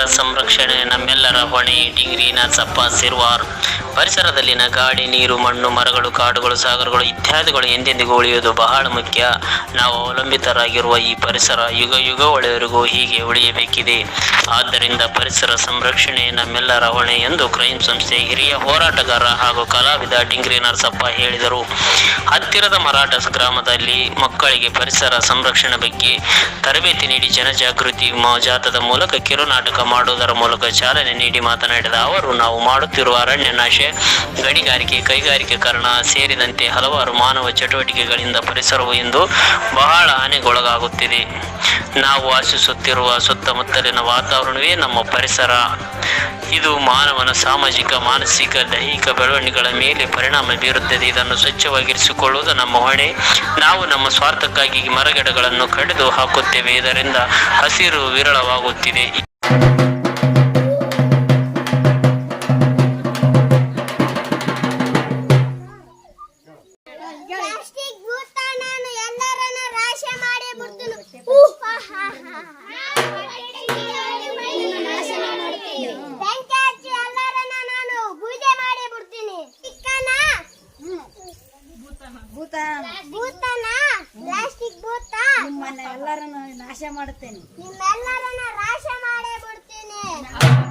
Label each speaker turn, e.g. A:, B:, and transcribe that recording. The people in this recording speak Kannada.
A: ಸಂರಕ್ಷಣೆ ನಮ್ಮೆಲ್ಲರ ಹೊಣೆ. ಡಿಂಗ್ರಿ ನರಸಪ್ಪ ಸಿರ್ವಾರ್. ಪರಿಸರದಲ್ಲಿನ ಗಾಳಿ, ನೀರು, ಮಣ್ಣು, ಮರಗಳು, ಕಾಡುಗಳು, ಸಾಗರಗಳು ಇತ್ಯಾದಿಗಳು ಎಂದೆಂದಿಗೂ ಉಳಿಯುವುದು ಬಹಳ ಮುಖ್ಯ. ನಾವು ಅವಲಂಬಿತರಾಗಿರುವ ಈ ಪರಿಸರ ಯುಗ ಯುಗಗಳವರೆಗೂ ಹೀಗೆ ಉಳಿಯಬೇಕಿದೆ. ಆದ್ದರಿಂದ ಪರಿಸರ ಸಂರಕ್ಷಣೆ ನಮ್ಮೆಲ್ಲರ ಹೊಣೆ ಎಂದು ಕ್ರೈಮ್ ಸಂಸ್ಥೆ ಹಿರಿಯ ಹೋರಾಟಗಾರ ಹಾಗೂ ಕಲಾವಿದ ಡಿಂಗ್ರಿ ನರಸಪ್ಪ ಹೇಳಿದರು. ಹತ್ತಿರದ ಮರಾಠ ಗ್ರಾಮದಲ್ಲಿ ಮಕ್ಕಳಿಗೆ ಪರಿಸರ ಸಂರಕ್ಷಣೆ ಬಗ್ಗೆ ತರಬೇತಿ ನೀಡಿ ಜನಜಾಗೃತಿ ಜಾಥಾದ ಮೂಲಕ ಕಿರುನಾಟಕ ಮಾಡುವುದರ ಮೂಲಕ ಚಾಲನೆ ನೀಡಿ ಮಾತನಾಡಿದ ಅವರು, ನಾವು ಮಾಡುತ್ತಿರುವ ಅರಣ್ಯ ನಾಶ, ಗಣಿಗಾರಿಕೆ, ಕೈಗಾರಿಕೀಕರಣ ಸೇರಿದಂತೆ ಹಲವಾರು ಮಾನವ ಚಟುವಟಿಕೆಗಳಿಂದ ಪರಿಸರವು ಇಂದು ಬಹಳ ಹಾನಿಗೊಳಗಾಗುತ್ತಿದೆ. ನಾವು ವಾಸಿಸುತ್ತಿರುವ ಸುತ್ತಮುತ್ತಲಿನ ವಾತಾವರಣವೇ ನಮ್ಮ ಪರಿಸರ. ಇದು ಮಾನವನ ಸಾಮಾಜಿಕ, ಮಾನಸಿಕ, ದೈಹಿಕ ಬೆಳವಣಿಗೆಗಳ ಮೇಲೆ ಪರಿಣಾಮ ಬೀರುತ್ತದೆ. ಇದನ್ನು ಸ್ವಚ್ಛವಾಗಿರಿಸಿಕೊಳ್ಳುವುದು ನಮ್ಮ ಹೊಣೆ. ನಾವು ನಮ್ಮ ಸ್ವಾರ್ಥಕ್ಕಾಗಿ ಮರಗಿಡಗಳನ್ನು ಕಡಿದು ಹಾಕುತ್ತೇವೆ. ಇದರಿಂದ ಹಸಿರು ವಿರಳವಾಗುತ್ತಿದೆ.
B: ಎಲ್ಲರನ್ನು ನಾಶ ಮಾಡುತ್ತೇನೆ.
C: ನಿಮ್ಮೆಲ್ಲರನ್ನ ನಾಶ ಮಾಡೇ ಬಿಡ್ತೀನಿ.